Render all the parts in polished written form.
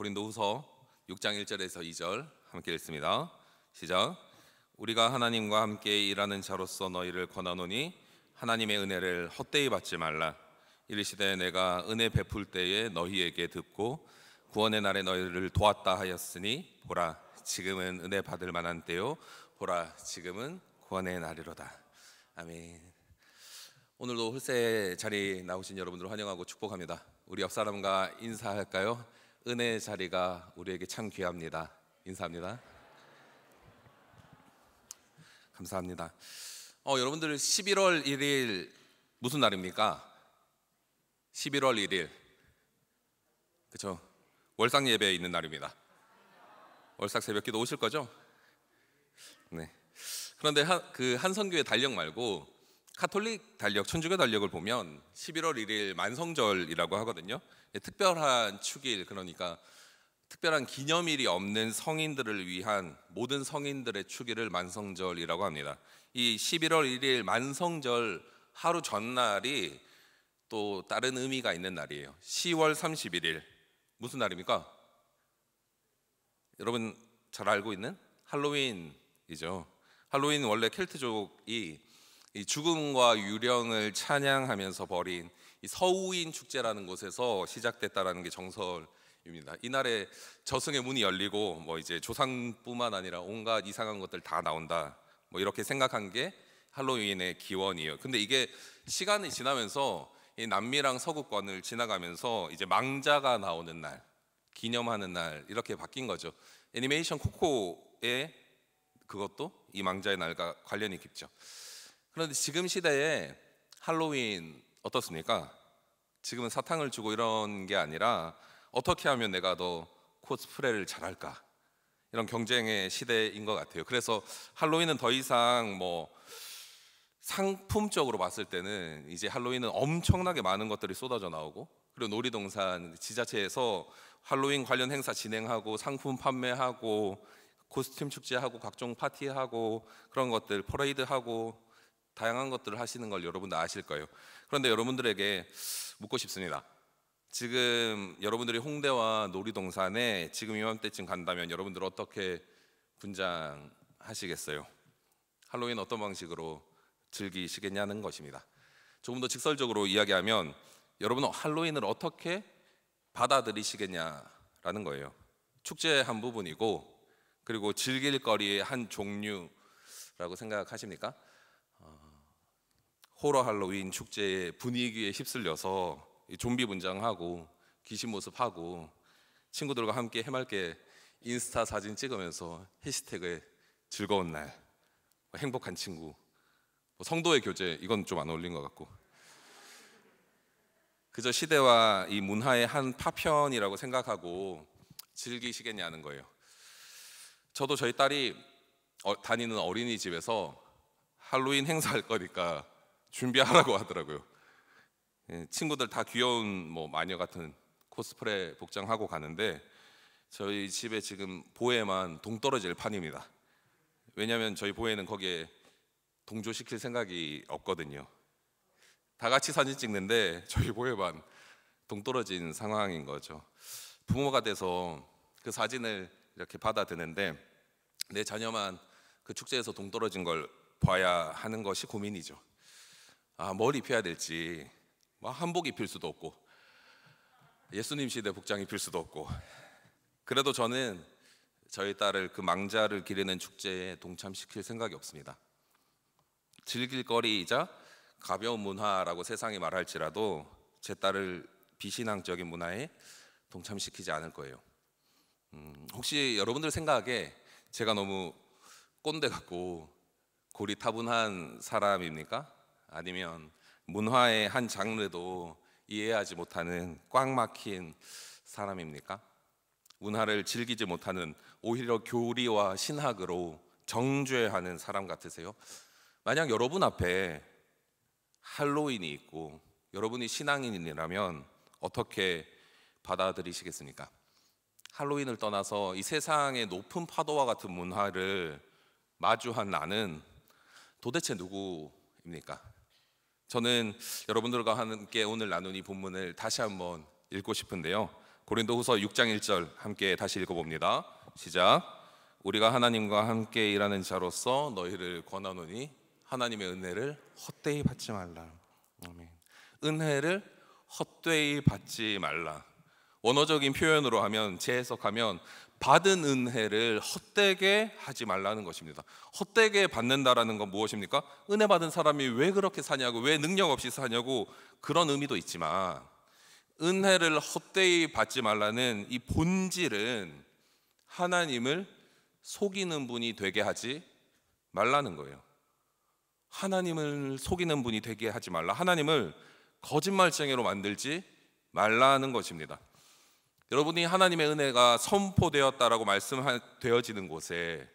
고린도후서 6장 1절에서 2절 함께 읽습니다. 시작. 우리가 하나님과 함께 일하는 자로서 너희를 권하노니 하나님의 은혜를 헛되이 받지 말라. 이르시되 내가 은혜 베풀 때에 너희에게 듣고 구원의 날에 너희를 도왔다 하였으니 보라 지금은 은혜 받을 만한 때요 보라 지금은 구원의 날이로다. 아멘. 오늘도 홀세 자리 나오신 여러분들 환영하고 축복합니다. 우리 옆 사람과 인사할까요? 은혜 자리가 우리에게 참 귀합니다. 인사합니다. 감사합니다. 여러분들 11월 1일 무슨 날입니까? 11월 1일 그렇죠? 월삭 예배에 있는 날입니다. 월삭 새벽기도 오실 거죠? 네. 그런데 한성교회 달력 말고 카톨릭 달력, 천주교 달력을 보면 11월 1일 만성절이라고 하거든요. 특별한 축일, 그러니까 특별한 기념일이 없는 성인들을 위한 모든 성인들의 축일을 만성절이라고 합니다. 이 11월 1일 만성절 하루 전날이 또 다른 의미가 있는 날이에요. 10월 31일 무슨 날입니까? 여러분 잘 알고 있는 할로윈이죠. 할로윈은 원래 켈트족이 이 죽음과 유령을 찬양하면서 벌인 이 서우인 축제라는 곳에서 시작됐다라는 게 정설입니다. 이날에 저승의 문이 열리고 뭐 이제 조상뿐만 아니라 온갖 이상한 것들 다 나온다. 뭐 이렇게 생각한 게 할로윈의 기원이에요. 근데 이게 시간이 지나면서 이 남미랑 서구권을 지나가면서 이제 망자가 나오는 날, 기념하는 날 이렇게 바뀐 거죠. 애니메이션 코코의 그것도 이 망자의 날과 관련이 깊죠. 그런데 지금 시대에 할로윈 어떻습니까? 지금은 사탕을 주고 이런 게 아니라 어떻게 하면 내가 더 코스프레를 잘할까? 이런 경쟁의 시대인 것 같아요. 그래서 할로윈은 더 이상 뭐 상품적으로 봤을 때는 이제 할로윈은 엄청나게 많은 것들이 쏟아져 나오고, 그리고 놀이동산 지자체에서 할로윈 관련 행사 진행하고 상품 판매하고 코스튬 축제하고 각종 파티하고 그런 것들 퍼레이드하고 다양한 것들을 하시는 걸 여러분도 아실 거예요. 그런데 여러분들에게 묻고 싶습니다. 지금 여러분들이 홍대와 놀이동산에 지금 이맘때쯤 간다면 여러분들 어떻게 분장하시겠어요? 할로윈 어떤 방식으로 즐기시겠냐는 것입니다. 조금 더 직설적으로 이야기하면 여러분은 할로윈을 어떻게 받아들이시겠냐라는 거예요. 축제의 한 부분이고, 그리고 즐길 거리의 한 종류라고 생각하십니까? 호러 할로윈 축제의 분위기에 휩쓸려서 좀비 분장하고 귀신 모습하고 친구들과 함께 해맑게 인스타 사진 찍으면서 해시태그에 즐거운 날, 행복한 친구, 성도의 교제, 이건 좀 안 어울린 것 같고, 그저 시대와 이 문화의 한 파편이라고 생각하고 즐기시겠냐는 거예요. 저도 저희 딸이 다니는 어린이집에서 할로윈 행사할 거니까 준비하라고 하더라고요. 친구들 다 귀여운 뭐 마녀 같은 코스프레 복장하고 가는데 저희 집에 지금 보에만 동떨어질 판입니다. 왜냐하면 저희 보에는 거기에 동조시킬 생각이 없거든요. 다 같이 사진 찍는데 저희 보에만 동떨어진 상황인 거죠. 부모가 돼서 그 사진을 이렇게 받아드는데 내 자녀만 그 축제에서 동떨어진 걸 봐야 하는 것이 고민이죠. 뭘 입혀야 될지, 한복 입힐 수도 없고 예수님 시대 복장 입힐 수도 없고. 그래도 저는 저희 딸을 그 망자를 기리는 축제에 동참시킬 생각이 없습니다. 즐길 거리이자 가벼운 문화라고 세상이 말할지라도 제 딸을 비신앙적인 문화에 동참시키지 않을 거예요. 혹시 여러분들 생각에 제가 너무 꼰대 같고 고리타분한 사람입니까? 아니면 문화의 한 장르도 이해하지 못하는 꽉 막힌 사람입니까? 문화를 즐기지 못하는 오히려 교리와 신학으로 정죄하는 사람 같으세요? 만약 여러분 앞에 할로윈이 있고 여러분이 신앙인이라면 어떻게 받아들이시겠습니까? 할로윈을 떠나서 이 세상의 높은 파도와 같은 문화를 마주한 나는 도대체 누구입니까? 저는 여러분들과 함께 오늘 나눈 이 본문을 다시 한번 읽고 싶은데요. 고린도후서 6장 1절 함께 다시 읽어봅니다. 시작. 우리가 하나님과 함께 일하는 자로서 너희를 권하노니 하나님의 은혜를 헛되이 받지 말라. 아멘. 은혜를 헛되이 받지 말라. 원어적인 표현으로 하면, 재해석하면 받은 은혜를 헛되게 하지 말라는 것입니다. 헛되게 받는다라는 건 무엇입니까? 은혜 받은 사람이 왜 그렇게 사냐고, 왜 능력 없이 사냐고, 그런 의미도 있지만, 은혜를 헛되이 받지 말라는 이 본질은 하나님을 속이는 분이 되게 하지 말라는 거예요. 하나님을 속이는 분이 되게 하지 말라. 하나님을 거짓말쟁이로 만들지 말라는 것입니다. 여러분이 하나님의 은혜가 선포되었다라고 말씀되어지는 곳에,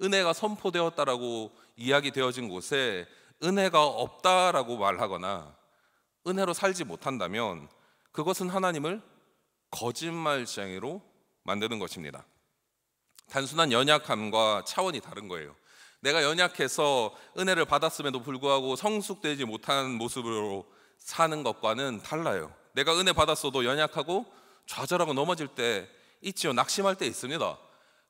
은혜가 선포되었다라고 이야기되어진 곳에 은혜가 없다라고 말하거나 은혜로 살지 못한다면 그것은 하나님을 거짓말쟁이로 만드는 것입니다. 단순한 연약함과 차원이 다른 거예요. 내가 연약해서 은혜를 받았음에도 불구하고 성숙되지 못한 모습으로 사는 것과는 달라요. 내가 은혜 받았어도 연약하고 좌절하고 넘어질 때 있지요. 낙심할 때 있습니다.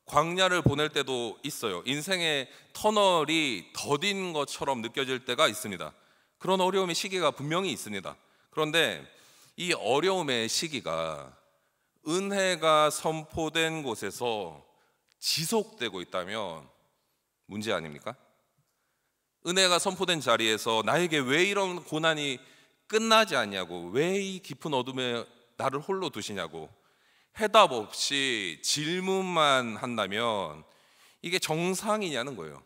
광야를 보낼 때도 있어요. 인생의 터널이 더딘 것처럼 느껴질 때가 있습니다. 그런 어려움의 시기가 분명히 있습니다. 그런데 이 어려움의 시기가 은혜가 선포된 곳에서 지속되고 있다면 문제 아닙니까? 은혜가 선포된 자리에서 나에게 왜 이런 고난이 끝나지 않냐고, 왜 이 깊은 어둠에 나를 홀로 두시냐고 해답 없이 질문만 한다면 이게 정상이냐는 거예요.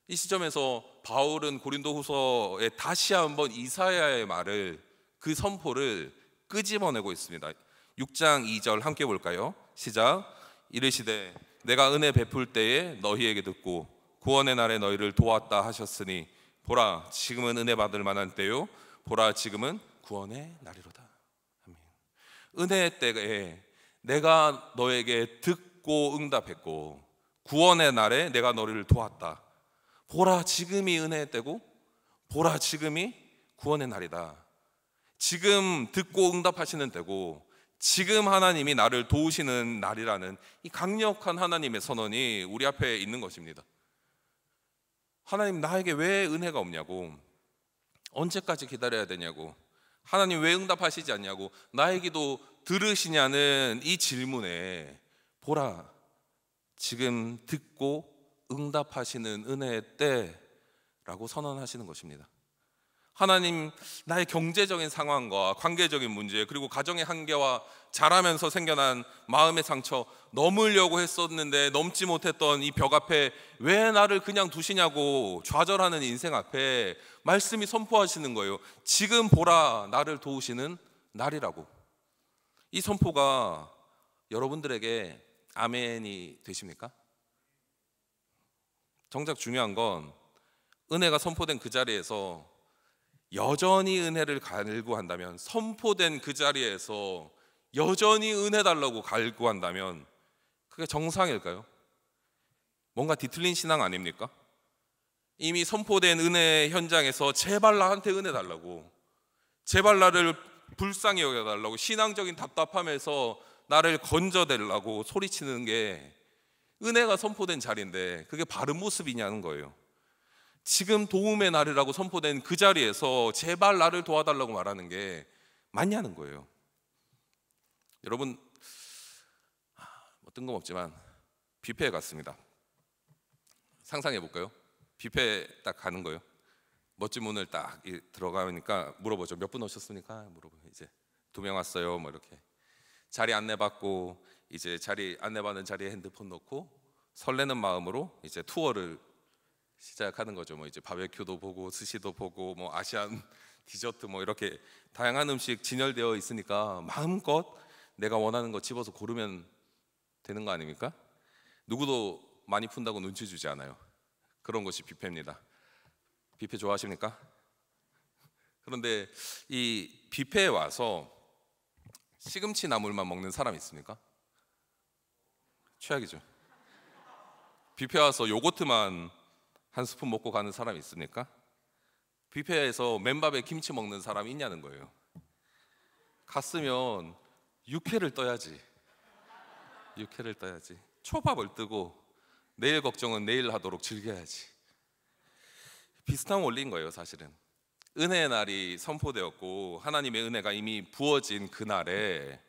이 시점에서 바울은 고린도후서에 다시 한번 이사야의 말을, 그 선포를 끄집어내고 있습니다. 6장 2절 함께 볼까요? 시작. 이르시되 내가 은혜 베풀 때에 너희에게 듣고 구원의 날에 너희를 도왔다 하셨으니 보라 지금은 은혜 받을 만한 때요 보라 지금은 구원의 날이로다. 아멘. 은혜의 때에 내가 너에게 듣고 응답했고 구원의 날에 내가 너를 도왔다. 보라 지금이 은혜의 때고 보라 지금이 구원의 날이다. 지금 듣고 응답하시는 때고 지금 하나님이 나를 도우시는 날이라는 이 강력한 하나님의 선언이 우리 앞에 있는 것입니다. 하나님 나에게 왜 은혜가 없냐고, 언제까지 기다려야 되냐고, 하나님 왜 응답하시지 않냐고, 나의 기도 들으시냐는 이 질문에 보라 지금 듣고 응답하시는 은혜의 때라고 선언하시는 것입니다. 하나님 나의 경제적인 상황과 관계적인 문제, 그리고 가정의 한계와 자라면서 생겨난 마음의 상처, 넘으려고 했었는데 넘지 못했던 이 벽 앞에 왜 나를 그냥 두시냐고 좌절하는 인생 앞에 말씀이 선포하시는 거예요. 지금 보라 나를 도우시는 날이라고. 이 선포가 여러분들에게 아멘이 되십니까? 정작 중요한 건 은혜가 선포된 그 자리에서 여전히 은혜를 갈구한다면, 선포된 그 자리에서 여전히 은혜 달라고 갈구한다면 그게 정상일까요? 뭔가 뒤틀린 신앙 아닙니까? 이미 선포된 은혜 현장에서 제발 나한테 은혜 달라고, 제발 나를 불쌍히 여겨달라고, 신앙적인 답답함에서 나를 건져달라고 소리치는 게 은혜가 선포된 자리인데 그게 바른 모습이냐는 거예요. 지금 도움의 날이라고 선포된 그 자리에서 제발 나를 도와달라고 말하는 게 맞냐는 거예요. 여러분, 뭐 뜬금없지만 뷔페에 갔습니다. 상상해 볼까요? 뷔페에 딱 가는 거예요. 멋진 문을 딱 들어가니까 물어보죠. 몇 분 오셨습니까? 물어보면 이제 2명 왔어요. 뭐 이렇게 자리 안내받고, 이제 자리 안내받는 자리에 핸드폰 놓고 설레는 마음으로 이제 투어를 시작하는 거죠. 뭐 이제 바베큐도 보고 스시도 보고 뭐 아시안 디저트 뭐 이렇게 다양한 음식 진열되어 있으니까 마음껏 내가 원하는 거 집어서 고르면 되는 거 아닙니까? 누구도 많이 푼다고 눈치 주지 않아요. 그런 것이 뷔페입니다. 뷔페 좋아하십니까? 그런데 이 뷔페에 와서 시금치 나물만 먹는 사람 있습니까? 최악이죠. 뷔페 와서 요거트만 한 스푼 먹고 가는 사람 있습니까? 뷔페에서 맨밥에 김치 먹는 사람 있냐는 거예요. 갔으면 육회를 떠야지. 육회를 떠야지. 초밥을 뜨고 내일 걱정은 내일 하도록 즐겨야지. 비슷한 원리인 거예요, 사실은. 은혜의 날이 선포되었고 하나님의 은혜가 이미 부어진 그날에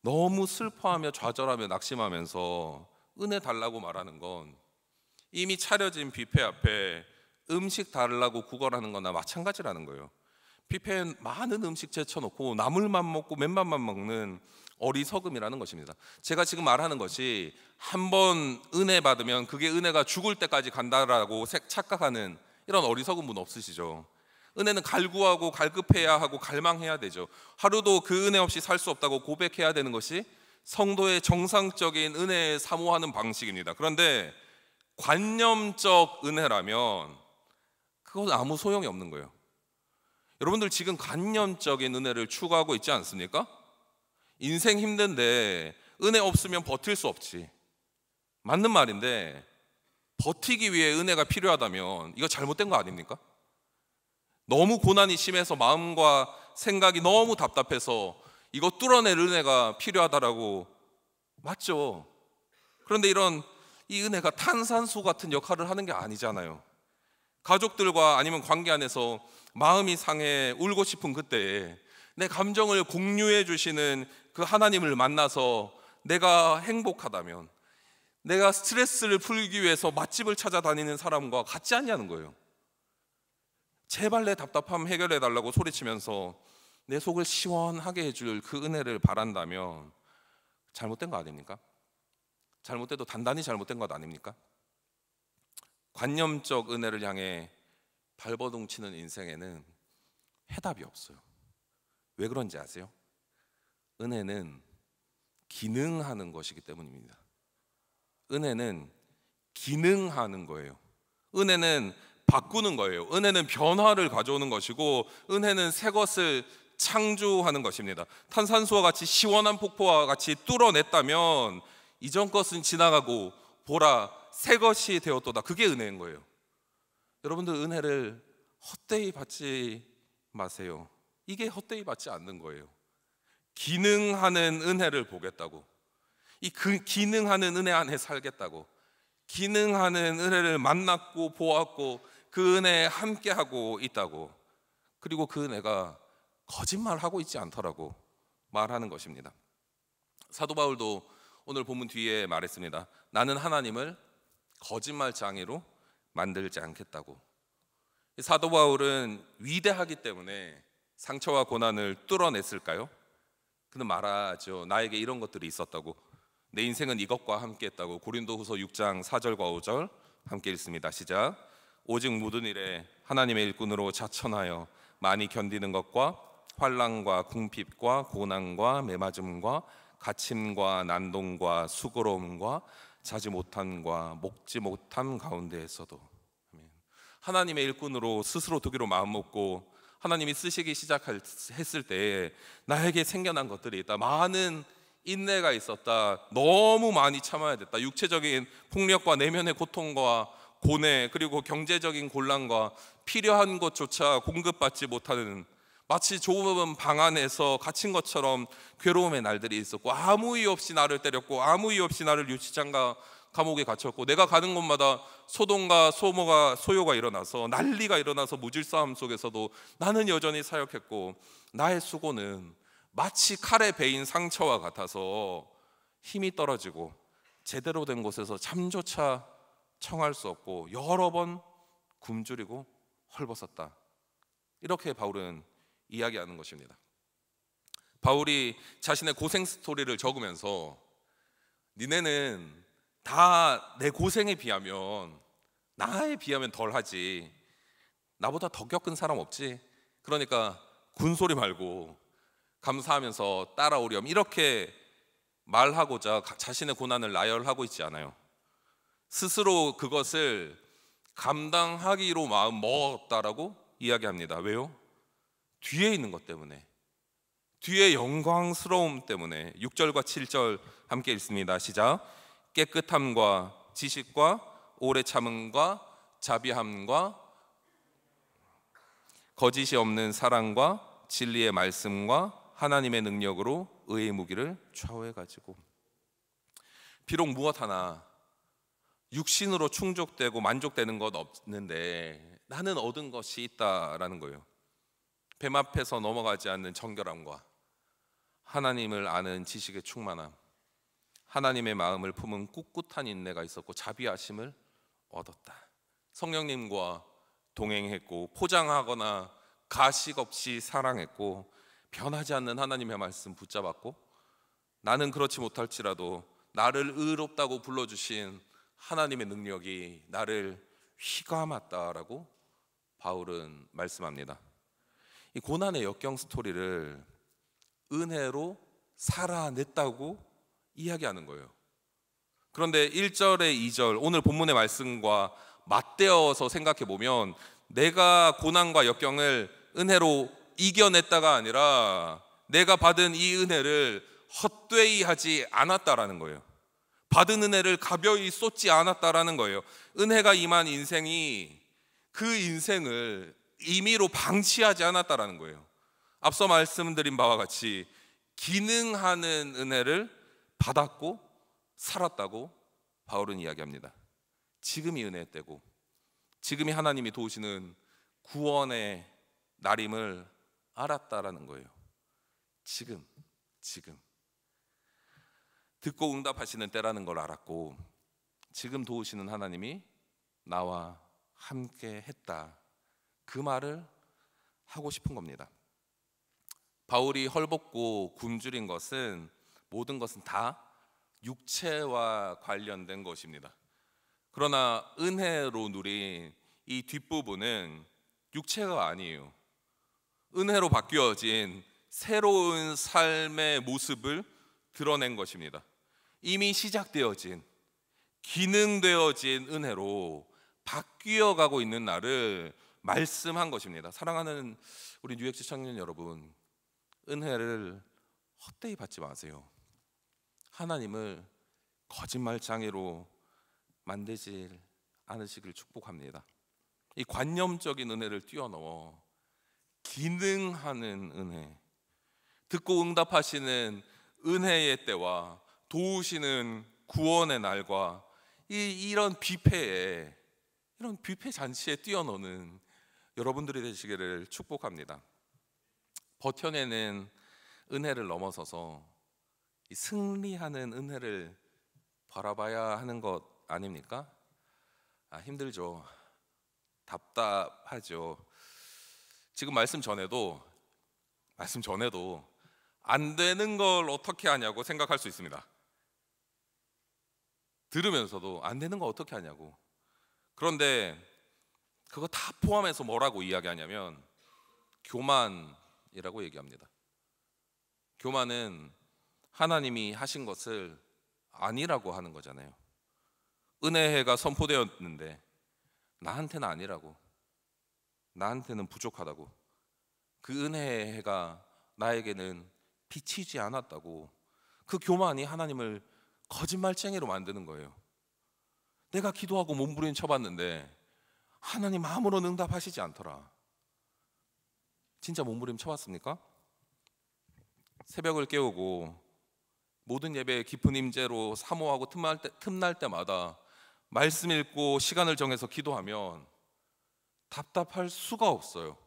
너무 슬퍼하며 좌절하며 낙심하면서 은혜 달라고 말하는 건 이미 차려진 뷔페 앞에 음식 달라고 구걸하는 거나 마찬가지라는 거예요. 뷔페에 많은 음식 제쳐놓고 나물만 먹고 맨밥만 먹는 어리석음이라는 것입니다. 제가 지금 말하는 것이 한번 은혜 받으면 그게 은혜가 죽을 때까지 간다라고 착각하는 이런 어리석은 분 없으시죠? 은혜는 갈구하고 갈급해야 하고 갈망해야 되죠. 하루도 그 은혜 없이 살 수 없다고 고백해야 되는 것이 성도의 정상적인 은혜에 사모하는 방식입니다. 그런데 관념적 은혜라면 그건 아무 소용이 없는 거예요. 여러분들 지금 관념적인 은혜를 추구하고 있지 않습니까? 인생 힘든데 은혜 없으면 버틸 수 없지. 맞는 말인데 버티기 위해 은혜가 필요하다면 이거 잘못된 거 아닙니까? 너무 고난이 심해서 마음과 생각이 너무 답답해서 이거 뚫어낼 은혜가 필요하다라고 맞죠? 그런데 이 은혜가 탄산수 같은 역할을 하는 게 아니잖아요. 가족들과 아니면 관계 안에서 마음이 상해 울고 싶은 그때에 내 감정을 공유해 주시는 그 하나님을 만나서 내가 행복하다면, 내가 스트레스를 풀기 위해서 맛집을 찾아다니는 사람과 같지 않냐는 거예요. 제발 내 답답함 해결해 달라고 소리치면서 내 속을 시원하게 해줄 그 은혜를 바란다면 잘못된 거 아닙니까? 잘못돼도 단단히 잘못된 것 아닙니까? 관념적 은혜를 향해 발버둥 치는 인생에는 해답이 없어요. 왜 그런지 아세요? 은혜는 기능하는 것이기 때문입니다. 은혜는 기능하는 거예요. 은혜는 바꾸는 거예요. 은혜는 변화를 가져오는 것이고 은혜는 새 것을 창조하는 것입니다. 탄산수와 같이 시원한 폭포와 같이 뚫어냈다면 이전 것은 지나가고 보라 새 것이 되었도다. 그게 은혜인 거예요. 여러분들 은혜를 헛되이 받지 마세요. 이게 헛되이 받지 않는 거예요. 기능하는 은혜를 보겠다고, 그 기능하는 은혜 안에 살겠다고, 기능하는 은혜를 만났고 보았고 그 은혜에 함께하고 있다고, 그리고 그 은혜가 거짓말하고 있지 않더라고 말하는 것입니다. 사도 바울도 오늘 본문 뒤에 말했습니다. 나는 하나님을 거짓말장애로 만들지 않겠다고. 사도 바울은 위대하기 때문에 상처와 고난을 뚫어냈을까요? 그는 말하죠. 나에게 이런 것들이 있었다고. 내 인생은 이것과 함께했다고. 고린도후서 6장 4절과 5절 함께 읽습니다. 시작. 오직 모든 일에 하나님의 일꾼으로 자천하여 많이 견디는 것과 환난과 궁핍과 고난과 매맞음과 갇힘과 난동과 수고로움과 자지 못함과 먹지 못함 가운데에서도 하나님의 일꾼으로 스스로 두기로 마음먹고 하나님이 쓰시기 시작했을 때에 나에게 생겨난 것들이 있다. 많은 인내가 있었다. 너무 많이 참아야 됐다. 육체적인 폭력과 내면의 고통과 고뇌, 그리고 경제적인 곤란과 필요한 것조차 공급받지 못하는, 마치 좁은 방 안에서 갇힌 것처럼 괴로움의 날들이 있었고, 아무 이유 없이 나를 때렸고 아무 이유 없이 나를 유치장과 감옥에 갇혔고, 내가 가는 곳마다 소동과 소요가 일어나서 난리가 일어나서 무질서함 속에서도 나는 여전히 사역했고, 나의 수고는 마치 칼에 베인 상처와 같아서 힘이 떨어지고 제대로 된 곳에서 잠조차 청할 수 없고 여러 번 굶주리고 헐벗었다. 이렇게 바울은 이야기하는 것입니다. 바울이 자신의 고생 스토리를 적으면서 니네는 다 내 고생에 비하면, 나에 비하면 덜하지, 나보다 더 겪은 사람 없지, 그러니까 군소리 말고 감사하면서 따라오렴, 이렇게 말하고자 자신의 고난을 나열하고 있지 않아요. 스스로 그것을 감당하기로 마음 먹었다라고 이야기합니다. 왜요? 뒤에 있는 것 때문에, 뒤에 영광스러움 때문에. 6절과 7절 함께 읽습니다. 시작. 깨끗함과 지식과 오래 참음과 자비함과 거짓이 없는 사랑과 진리의 말씀과 하나님의 능력으로 의의 무기를 좌우해 가지고 비록 무엇 하나 육신으로 충족되고 만족되는 것 없는데 나는 얻은 것이 있다라는 거예요. 뱀 앞에서 넘어가지 않는 정결함과 하나님을 아는 지식의 충만함, 하나님의 마음을 품은 꿋꿋한 인내가 있었고 자비하심을 얻었다. 성령님과 동행했고 포장하거나 가식 없이 사랑했고 변하지 않는 하나님의 말씀 붙잡았고 나는 그렇지 못할지라도 나를 의롭다고 불러주신 하나님의 능력이 나를 휘감았다라고 바울은 말씀합니다. 이 고난의 역경 스토리를 은혜로 살아냈다고 이야기하는 거예요. 그런데 1절에 2절 오늘 본문의 말씀과 맞대어서 생각해 보면 내가 고난과 역경을 은혜로 이겨냈다가 아니라 내가 받은 이 은혜를 헛되이 하지 않았다라는 거예요. 받은 은혜를 가벼이 쏟지 않았다라는 거예요. 은혜가 임한 인생이 그 인생을 임의로 방치하지 않았다라는 거예요. 앞서 말씀드린 바와 같이 기능하는 은혜를 받았고 살았다고 바울은 이야기합니다. 지금이 은혜의 때고 지금이 하나님이 도우시는 구원의 날임을 알았다라는 거예요. 지금 듣고 응답하시는 때라는 걸 알았고 지금 도우시는 하나님이 나와 함께 했다, 그 말을 하고 싶은 겁니다. 바울이 헐벗고 굶주린 것은 모든 것은 다 육체와 관련된 것입니다. 그러나 은혜로 누린 이 뒷부분은 육체가 아니에요. 은혜로 바뀌어진 새로운 삶의 모습을 드러낸 것입니다. 이미 시작되어진 기능되어진 은혜로 바뀌어가고 있는 나를 말씀한 것입니다. 사랑하는 우리 뉴엑스 청년 여러분, 은혜를 헛되이 받지 마세요. 하나님을 거짓말장애로 만들지 않으시길 축복합니다. 이 관념적인 은혜를 뛰어넘어 기능하는 은혜, 듣고 응답하시는 은혜의 때와 도우시는 구원의 날과 이런 뷔페 잔치에 뛰어노는 여러분들이 되시기를 축복합니다. 버텨내는 은혜를 넘어서서 이 승리하는 은혜를 바라봐야 하는 것 아닙니까? 힘들죠. 답답하죠. 지금 말씀 전에도 안 되는 걸 어떻게 하냐고 생각할 수 있습니다. 들으면서도 안 되는 거 어떻게 하냐고. 그런데 그거 다 포함해서 뭐라고 이야기하냐면 교만이라고 얘기합니다. 교만은 하나님이 하신 것을 아니라고 하는 거잖아요. 은혜가 선포되었는데 나한테는 아니라고, 나한테는 부족하다고, 그 은혜의 해가 나에게는 비치지 않았다고, 그 교만이 하나님을 거짓말쟁이로 만드는 거예요. 내가 기도하고 몸부림 쳐봤는데 하나님 아무런 응답하시지 않더라. 진짜 몸부림 쳐봤습니까? 새벽을 깨우고 모든 예배에 깊은 임재로 사모하고 틈날 때마다 말씀 읽고 시간을 정해서 기도하면 답답할 수가 없어요.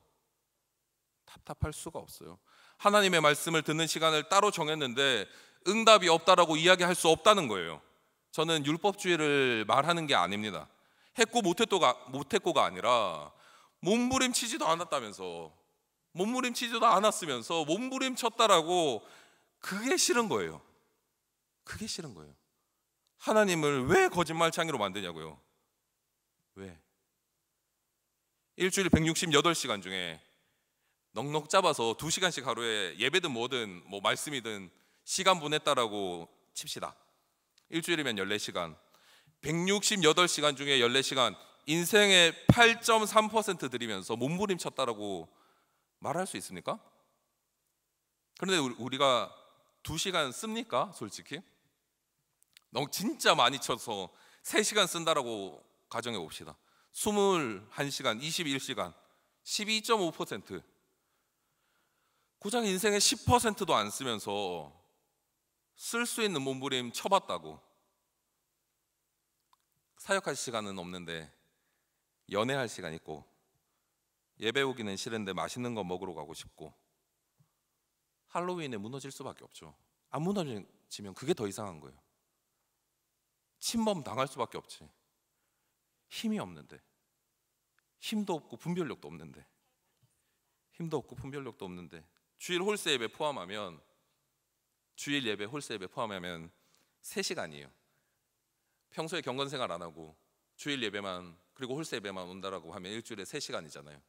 하나님의 말씀을 듣는 시간을 따로 정했는데 응답이 없다라고 이야기할 수 없다는 거예요. 저는 율법주의를 말하는 게 아닙니다. 했고 못했고가 아니라 몸부림치지도 않았다면서, 몸부림치지도 않았으면서 몸부림쳤다라고, 그게 싫은 거예요. 하나님을 왜 거짓말창이로 만드냐고요. 왜? 일주일 168시간 중에 넉넉 잡아서 2시간씩 하루에 예배든 뭐든 뭐 말씀이든 시간 보냈다라고 칩시다. 일주일이면 14시간, 168시간 중에 14시간, 인생의 8.3% 들이면서 몸부림쳤다라고 말할 수 있습니까? 그런데 우리가 2시간 씁니까? 솔직히 너무 진짜 많이 쳐서 3시간 쓴다라고 가정해 봅시다. 21시간, 21시간, 12.5%. 고작 인생의 10%도 안 쓰면서 쓸 수 있는 몸부림 쳐봤다고. 사역할 시간은 없는데 연애할 시간 있고, 예배 오기는 싫은데 맛있는 거 먹으러 가고 싶고, 할로윈에 무너질 수밖에 없죠. 안 무너지면 그게 더 이상한 거예요. 침범 당할 수밖에 없지. 힘이 없는데, 힘도 없고 분별력도 없는데, 주일 홀세 예배 포함하면, 주일 예배 홀세 예배 포함하면 3시간이에요. 평소에 경건 생활 안 하고 주일 예배만 그리고 홀세 예배만 온다라고 하면 일주일에 3시간이잖아요.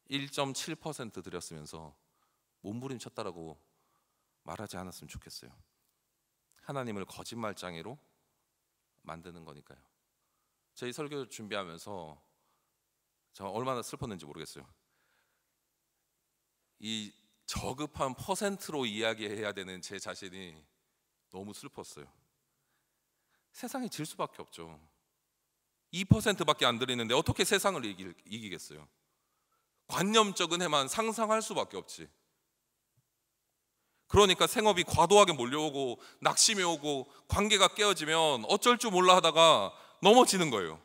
1.7% 드렸으면서 몸부림 쳤다라고 말하지 않았으면 좋겠어요. 하나님을 거짓말장애로 만드는 거니까요. 저희 설교 준비하면서 제가 얼마나 슬펐는지 모르겠어요. 이 저급한 퍼센트로 이야기해야 되는 제 자신이 너무 슬펐어요. 세상이 질 수밖에 없죠. 2%밖에 안 드리는데 어떻게 세상을 이기겠어요? 관념적 은혜만 상상할 수밖에 없지. 그러니까 생업이 과도하게 몰려오고 낙심이 오고 관계가 깨어지면 어쩔 줄 몰라 하다가 넘어지는 거예요.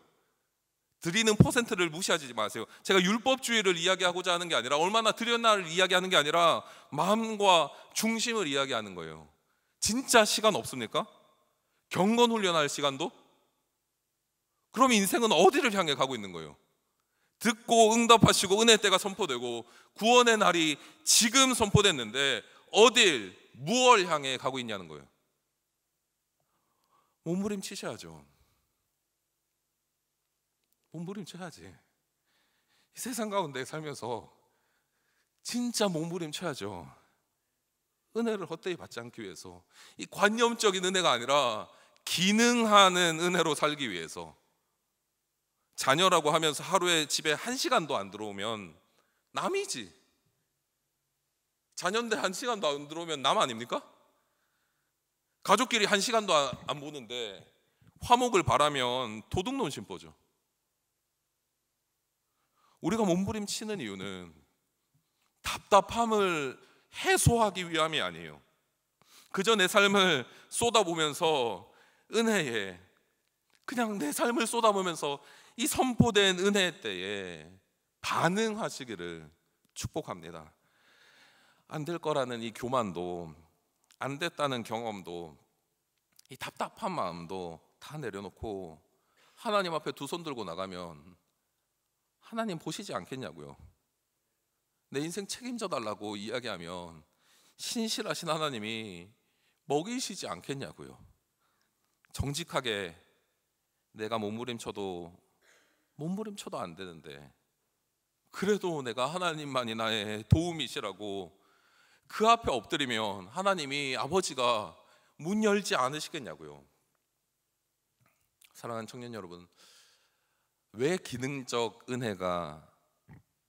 드리는 퍼센트를 무시하지 마세요. 제가 율법주의를 이야기하고자 하는 게 아니라, 얼마나 드렸나를 이야기하는 게 아니라 마음과 중심을 이야기하는 거예요. 진짜 시간 없습니까? 경건 훈련할 시간도? 그럼 인생은 어디를 향해 가고 있는 거예요? 듣고 응답하시고 은혜 때가 선포되고 구원의 날이 지금 선포됐는데 어딜, 무엇을 향해 가고 있냐는 거예요. 몸부림치셔야죠. 몸부림쳐야지. 이 세상 가운데 살면서 진짜 몸부림쳐야죠. 은혜를 헛되이 받지 않기 위해서, 이 관념적인 은혜가 아니라 기능하는 은혜로 살기 위해서. 자녀라고 하면서 하루에 집에 1시간도 안 들어오면 남이지. 자녀인데 1시간도 안 들어오면 남 아닙니까? 가족끼리 1시간도 안 보는데 화목을 바라면 도둑놈 심보죠. 우리가 몸부림치는 이유는 답답함을 해소하기 위함이 아니에요. 그저 내 삶을 쏟아보면서 은혜에, 그냥 내 삶을 쏟아보면서 이 선포된 은혜 때에 반응하시기를 축복합니다. 안 될 거라는 이 교만도, 안 됐다는 경험도, 이 답답한 마음도 다 내려놓고 하나님 앞에 두 손 들고 나가면 하나님 보시지 않겠냐고요. 내 인생 책임져 달라고 이야기하면 신실하신 하나님이 먹이시지 않겠냐고요. 정직하게 내가 몸부림쳐도 안 되는데, 그래도 내가 하나님만이 나의 도움이시라고 그 앞에 엎드리면 하나님이, 아버지가 문 열지 않으시겠냐고요. 사랑하는 청년 여러분, 왜 기능적 은혜가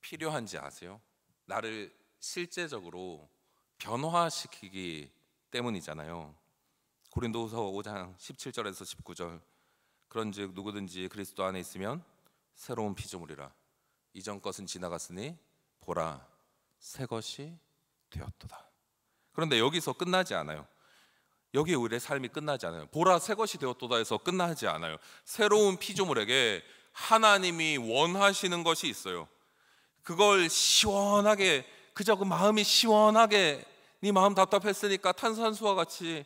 필요한지 아세요? 나를 실제적으로 변화시키기 때문이잖아요. 고린도후서 5장 17절에서 19절, 그런즉 누구든지 그리스도 안에 있으면 새로운 피조물이라. 이전 것은 지나갔으니 보라, 새 것이 되었도다. 그런데 여기서 끝나지 않아요. 여기 우리의 삶이 끝나지 않아요. 보라, 새 것이 되었도다 해서 끝나지 않아요. 새로운 피조물에게 하나님이 원하시는 것이 있어요. 그걸 시원하게, 그저 그 마음이 시원하게, 네 마음 답답했으니까 탄산수와 같이,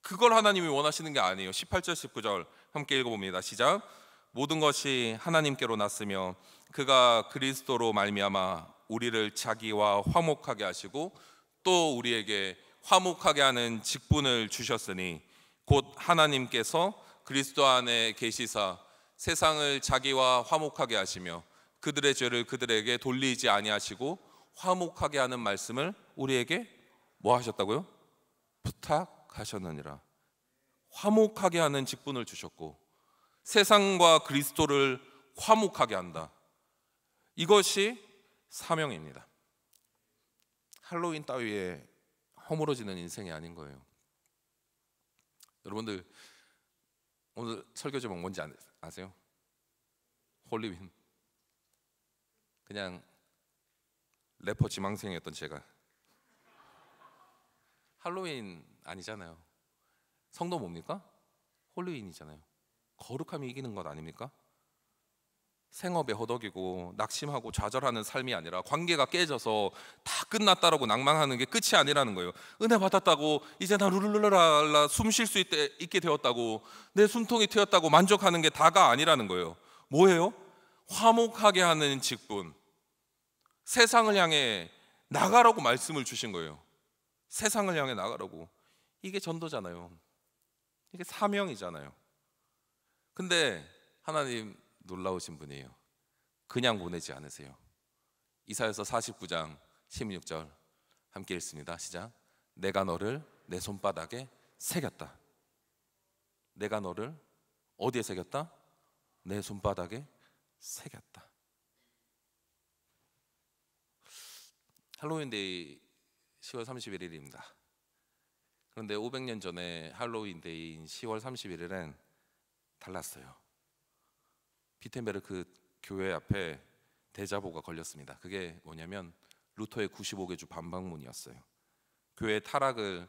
그걸 하나님이 원하시는 게 아니에요. 18절 19절 함께 읽어봅니다. 시작. 모든 것이 하나님께로 났으며 그가 그리스도로 말미암아 우리를 자기와 화목하게 하시고 또 우리에게 화목하게 하는 직분을 주셨으니 곧 하나님께서 그리스도 안에 계시사 세상을 자기와 화목하게 하시며 그들의 죄를 그들에게 돌리지 아니하시고 화목하게 하는 말씀을 우리에게 뭐 하셨다고요? 부탁하셨느니라. 화목하게 하는 직분을 주셨고 세상과 그리스도를 화목하게 한다. 이것이 사명입니다. 할로윈 따위에 허물어지는 인생이 아닌 거예요. 여러분들 오늘 설교 제목 뭔지 아세요? 홀리윈. 그냥 래퍼 지망생이었던 제가 할로윈 아니잖아요. 성도 뭡니까? 홀로윈이잖아요. 거룩함이 이기는 것 아닙니까? 생업에 허덕이고 낙심하고 좌절하는 삶이 아니라 관계가 깨져서 다 끝났다라고 낭망하는 게 끝이 아니라는 거예요. 은혜 받았다고 이제 나 룰루랄라 숨 쉴 수 있게 되었다고 내 숨통이 트였다고 만족하는 게 다가 아니라는 거예요. 뭐예요? 화목하게 하는 직분, 세상을 향해 나가라고 말씀을 주신 거예요. 세상을 향해 나가라고. 이게 전도잖아요. 이게 사명이잖아요. 근데 하나님 놀라우신 분이에요. 그냥 보내지 않으세요. 이사야서 49장 16절 함께 읽습니다. 시작. 내가 너를 내 손바닥에 새겼다. 내가 너를 어디에 새겼다? 내 손바닥에 새겼다. 할로윈데이 10월 31일입니다. 그런데 500년 전에 할로윈데이인 10월 31일은 달랐어요. 비텐베르크 교회 앞에 대자보가 걸렸습니다. 그게 뭐냐면 루터의 95개 주 반박문이었어요. 교회 타락을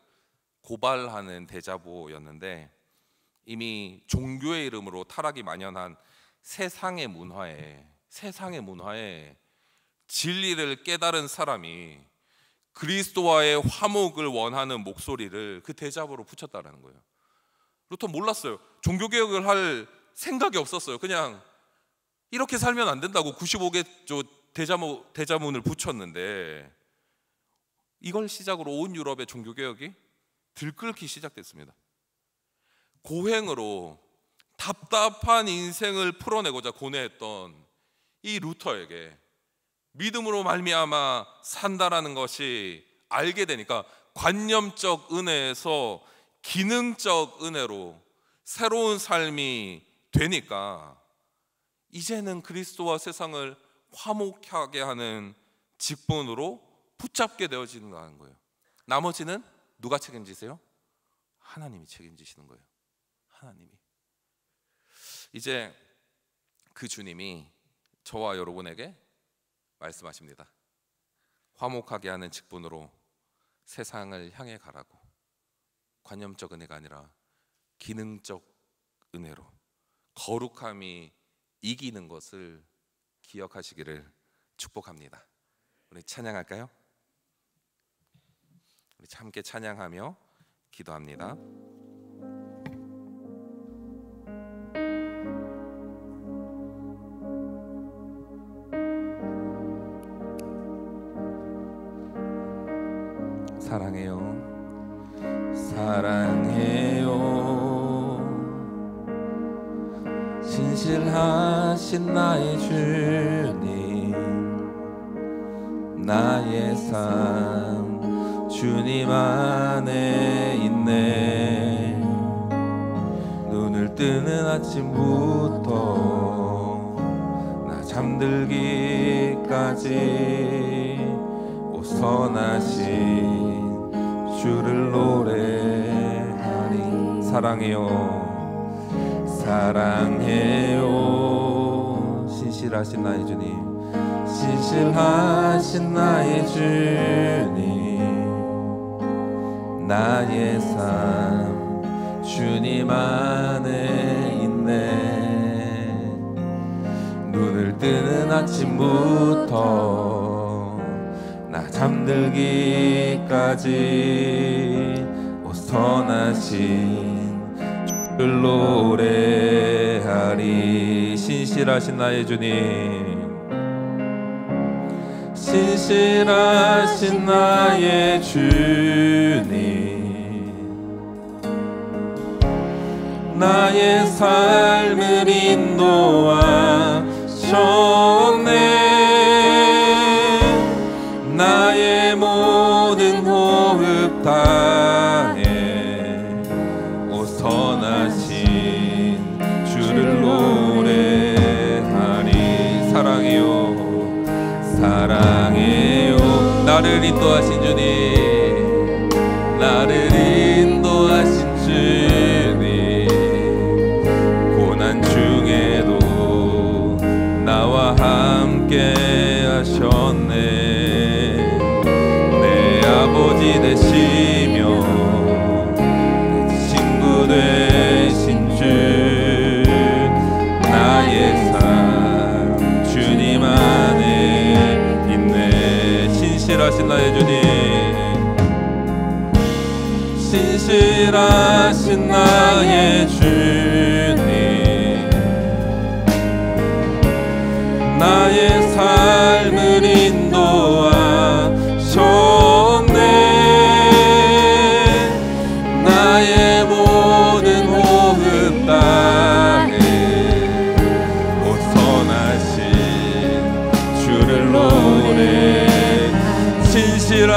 고발하는 대자보였는데 이미 종교의 이름으로 타락이 만연한 세상의 문화에 진리를 깨달은 사람이 그리스도와의 화목을 원하는 목소리를 그 대자보로 붙였다는 거예요. 루터 몰랐어요. 종교개혁을 할 생각이 없었어요. 그냥 이렇게 살면 안 된다고 95개 대자문을 붙였는데 이걸 시작으로 온 유럽의 종교개혁이 들끓기 시작됐습니다. 고행으로 답답한 인생을 풀어내고자 고뇌했던 이 루터에게 믿음으로 말미암아 산다라는 것이 알게 되니까 관념적 은혜에서 기능적 은혜로 새로운 삶이 되니까 이제는 그리스도와 세상을 화목하게 하는 직분으로 붙잡게 되어지는 거예요. 나머지는 누가 책임지세요? 하나님이 책임지시는 거예요. 하나님이. 이제 그 주님이 저와 여러분에게 말씀하십니다. 화목하게 하는 직분으로 세상을 향해 가라고. 관념적 은혜가 아니라 기능적 은혜로 거룩함이 이기는 것을 기억하시기를 축복합니다. 우리 찬양할까요? 우리 함께 찬양하며 기도합니다. 사랑해요, 사랑해요. 신실하신 나의 주님, 나의 삶 주님 안에 있네. 눈을 뜨는 아침부터 나 잠들기까지 오 선하신 주를 노래하리. 사랑해요, 사랑해요. 신실하신 나의 주님, 신실하신 나의 주님, 나의 삶 주님 안에 있네. 눈을 뜨는 아침부터 나 잠들기까지 오 선하신 주를 노래하리. 신실하신 나의 주님, 신실하신 나의 주님, 나의 삶을 인도하셨네. 나의 모든 호흡 다해 오 선하신 주를 노래하리. 사랑해요, 사랑해요. 나를 인도하신 주님, 나를 인도하신 주님, 고난 중에도 나와 함께 하셨네. 내 아버지 되시며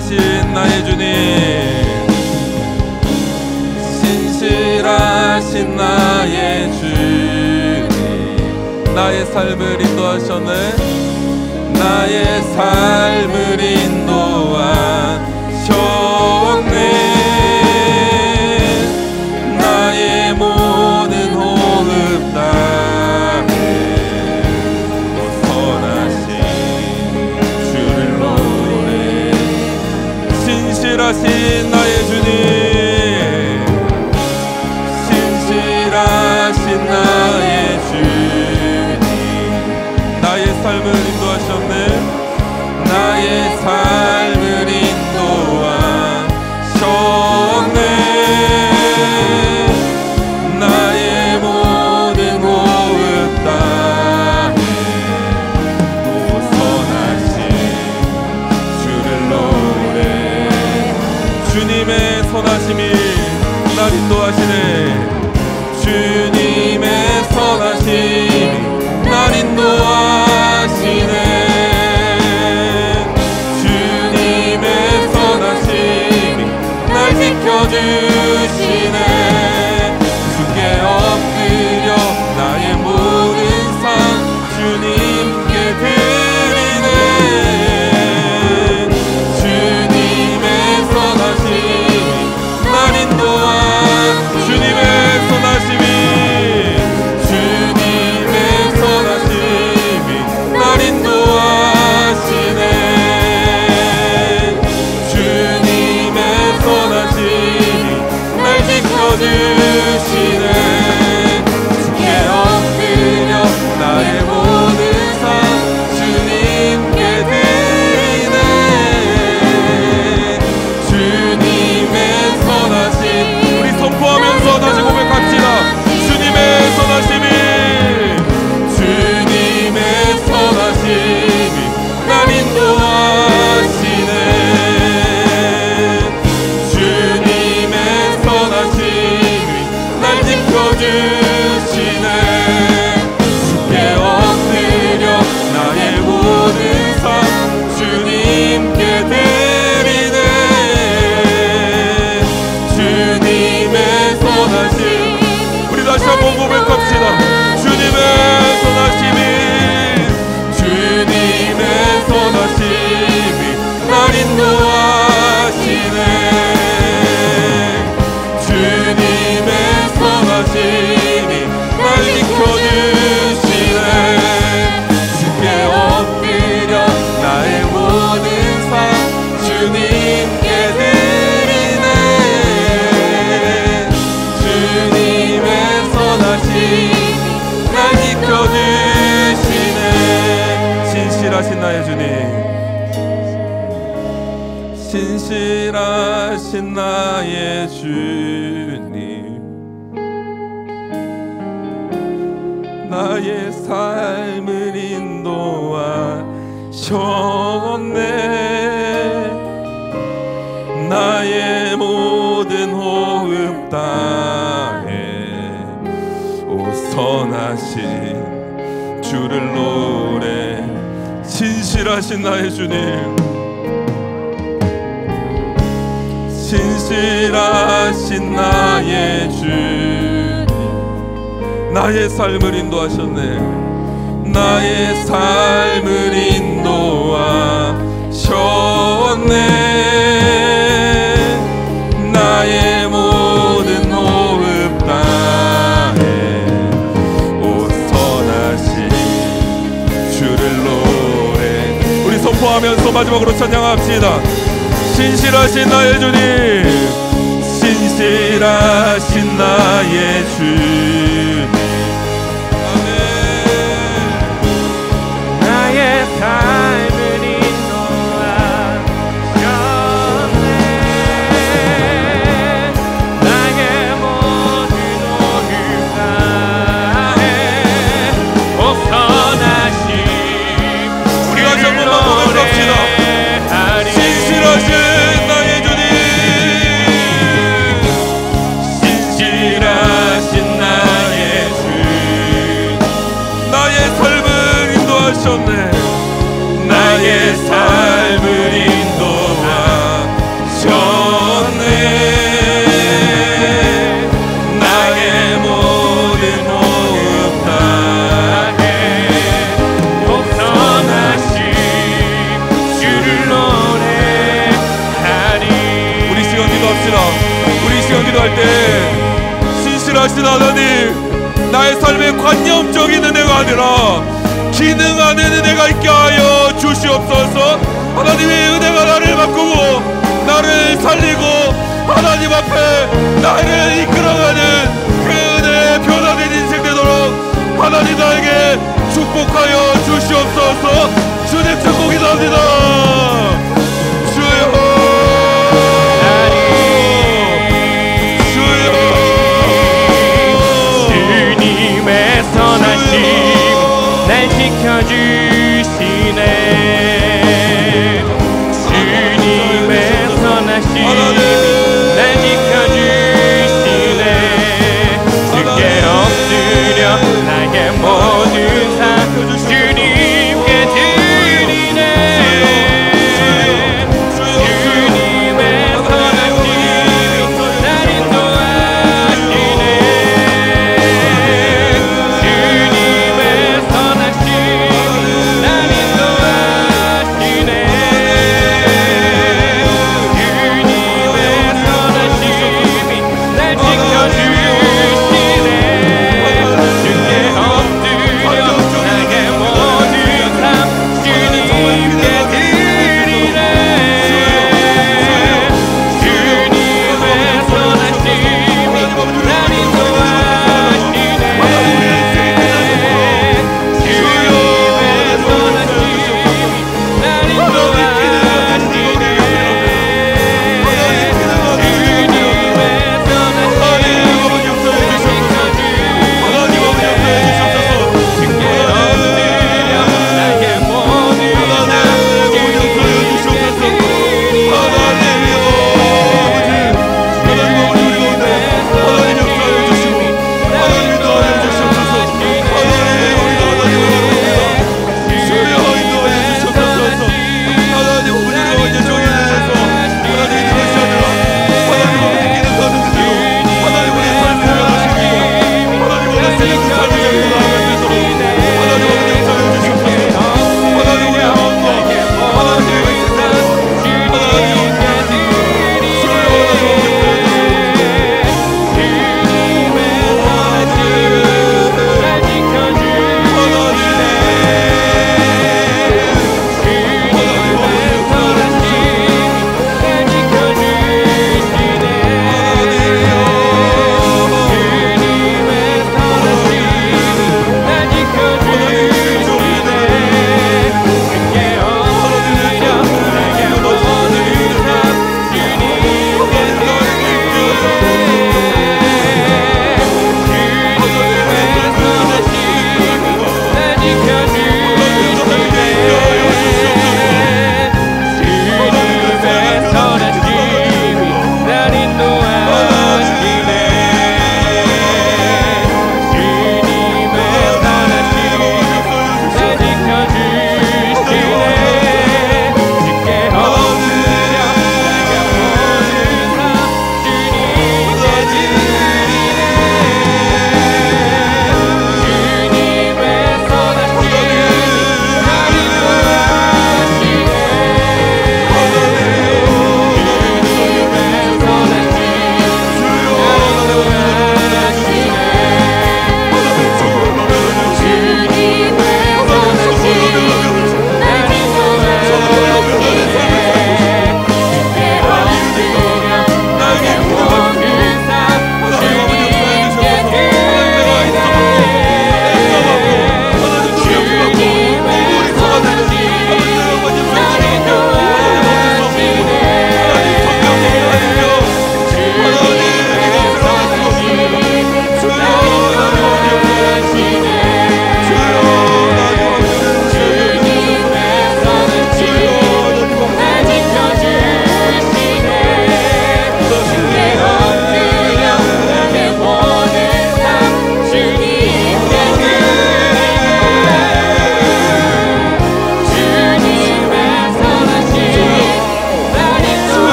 신실하신 나의 주님, 신실하신 나의 주님, 나의 삶을 인도하셨네. 나의 삶을 인도하셨네. 나의 모든 호흡 땅에 선하신 주를 노래. 신실하신 나의 주님, 신실하신 나의 주님, 나의 삶을 인도하셨네. 나의 삶을 인도하셨네. 나의 모든 호흡 땅에 선하신 주를 노래. 주님의 선하심이 날 인도하시네. 주님의 선하심이 날 인도하시네. 주님의 선하심이 날 지켜주시네. 주께 엎드려 나의 모든 삶 주님께 드리네. 주님의 선하심이 날 인도하. 주님의 선하심이, 주님의 선하심이 날 인도하시네. 주님의 선하심이 날 지켜주시네. 주께 엎드려 나의 모든 삶 주님께 드리네. 주님의 선하심, 우리 선포하면서 다시 고백합시다. 주님의 선하심이, 주님의 선하심이 날 인도하시네. 주님의 선하심이 날 지켜주시네. 주께 엎드려 나의 모든 삶 주님께 드리네. 주님의 선하심, 우리 다시 한번 고백합시다. 주님의 선하심이, 주님의 선하심이 날 인도하시네. 주님의 선하심이 날 지켜주시네. 주께 엎드려 나의 모든 삶 주님께 드리네. 주님의 선하심이 날 지켜주시네. 신실하신 나의 주님, 신실하신 나의 주님, 나의 삶을 인도하셨네. 나의 모든 호흡 땅에 오 선하신 주를 노래. 신실하신 나의 주님, 신실하신 나의 주님, 나의 삶을 인도하셨네. 나의 삶을 인도하셨네. 나의 모든 호흡 땅에 오 선하신 주를 노래. 우리 선포하면서 마지막으로 찬양합시다. 신실하신 나의 주님, 신실하신 나의 주님, 아멘. 나의 삶을 인도하셨네. 나의 모든 호흡 땅에 오 선하신 우리가 전부만 고백합시다. 신실하신 나의 주님, 신실하신 나의 하나님, 나의 삶의 관념적인 은혜가 아니라 기능하는 은혜가 있게 하여 주시옵소서. 하나님의 은혜가 나를 바꾸고 나를 살리고 하나님 앞에 나를 이끌어가는 그 은혜의 변화된 인생 되도록 하나님 나에게 축복하여 주시옵소서. 주님 축복 기도합니다. 주여, 주여. 주님의 선하심 날 지켜주시네. 주님의 선하심 날 지켜주시네. 주께 엎드려 나의 모든 삶 주님께 드리네. 주님의 선하심 날 인도하시네. 주님의 선하심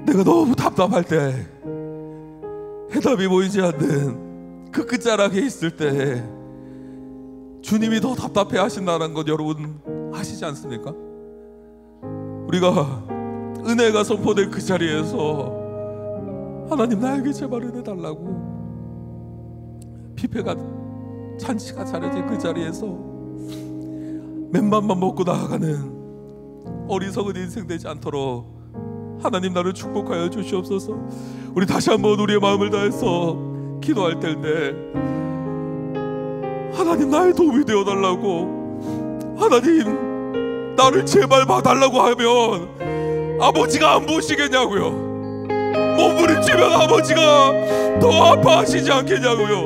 내가 너무 답답할 때, 해답이 보이지 않는 그 끝자락에 있을 때 주님이 더 답답해 하신다는 것 여러분 아시지 않습니까? 우리가 은혜가 선포된 그 자리에서 하나님 나에게 제발 은혜 달라고 뷔페가 잔치가 차려진 그 자리에서 맨밥만 먹고 나아가는 어리석은 인생 되지 않도록 하나님 나를 축복하여 주시옵소서. 우리 다시 한번 우리의 마음을 다해서 기도할 때인데, 하나님 나의 도움이 되어달라고, 하나님 나를 제발 봐달라고 하면 아버지가 안 보시겠냐고요. 몸부림치면 아버지가 더 아파하시지 않겠냐고요.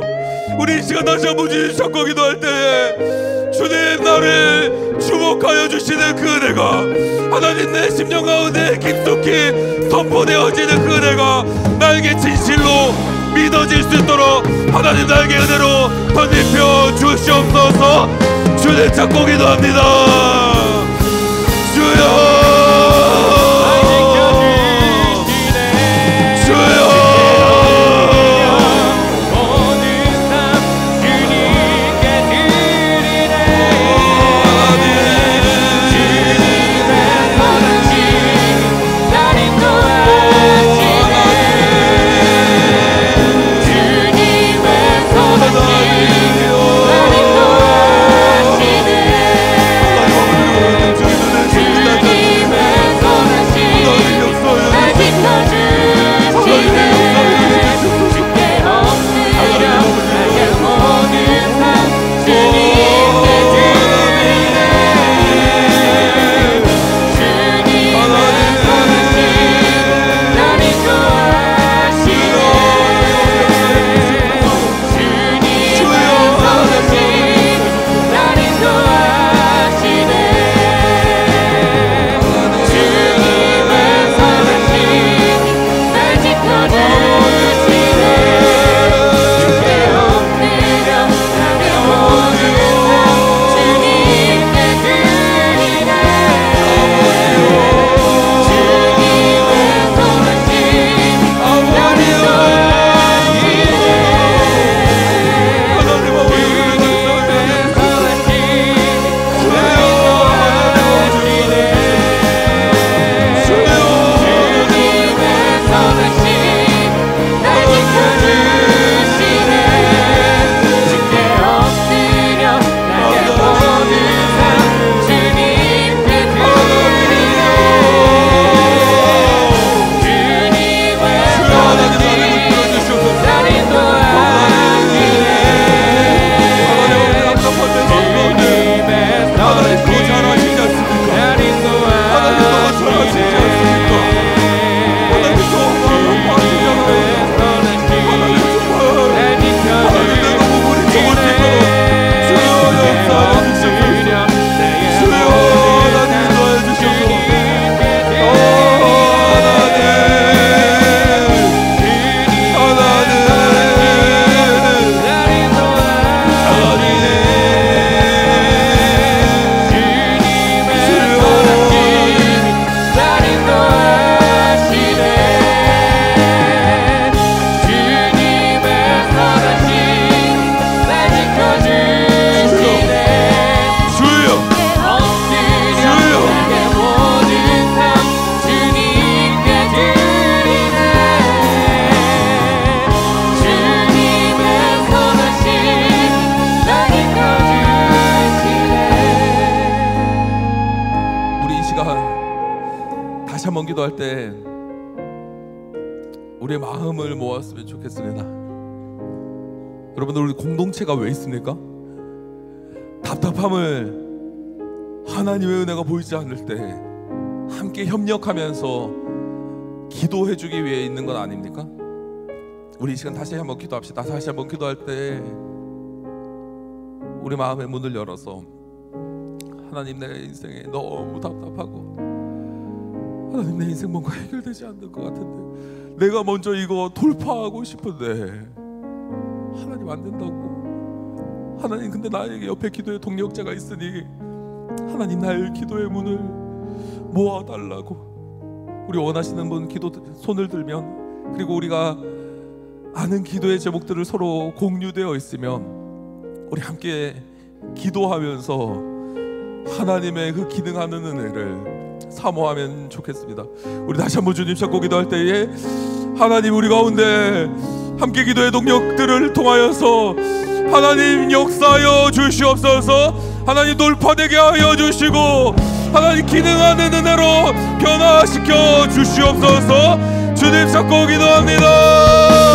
우리 이 시간 다시 한번 주님 잡고 기도할 때 주님 나를 주목하여 주시는 그 은혜가, 하나님 내 심령 가운데 깊숙이 선포되어지는 그 은혜가 나에게 진실로 믿어질 수 있도록 하나님 나에게 은혜로 덧입혀 주시옵소서. 주님 잡고 기도합니다. 주여, 기도할 때 우리의 마음을 모았으면 좋겠습니다. 여러분들, 우리 공동체가 왜 있습니까? 답답함을 하나님의 은혜가 보이지 않을 때 함께 협력하면서 기도해주기 위해 있는 건 아닙니까? 우리 이 시간 다시 한번 기도합시다. 다시 한번 기도할 때 우리 마음의 문을 열어서, 하나님 내 인생에 너무 답답하고, 하나님 내 인생 뭔가 해결되지 않는 것 같은데, 내가 먼저 이거 돌파하고 싶은데 하나님 안 된다고. 하나님 근데 나에게 옆에 기도의 동력자가 있으니 하나님 나의 기도의 문을 모아달라고. 우리 원하시는 분 기도 손을 들면, 그리고 우리가 아는 기도의 제목들을 서로 공유되어 있으면 우리 함께 기도하면서 하나님의 그 기능하는 은혜를 사모하면 좋겠습니다. 우리 다시 한번 주님 찾고 기도할 때에 하나님 우리 가운데 함께 기도의 동력들을 통하여서 하나님 역사하여 주시옵소서. 하나님 돌파되게 하여 주시고 하나님 기능하는 은혜로 변화시켜 주시옵소서. 주님 찾고 기도합니다.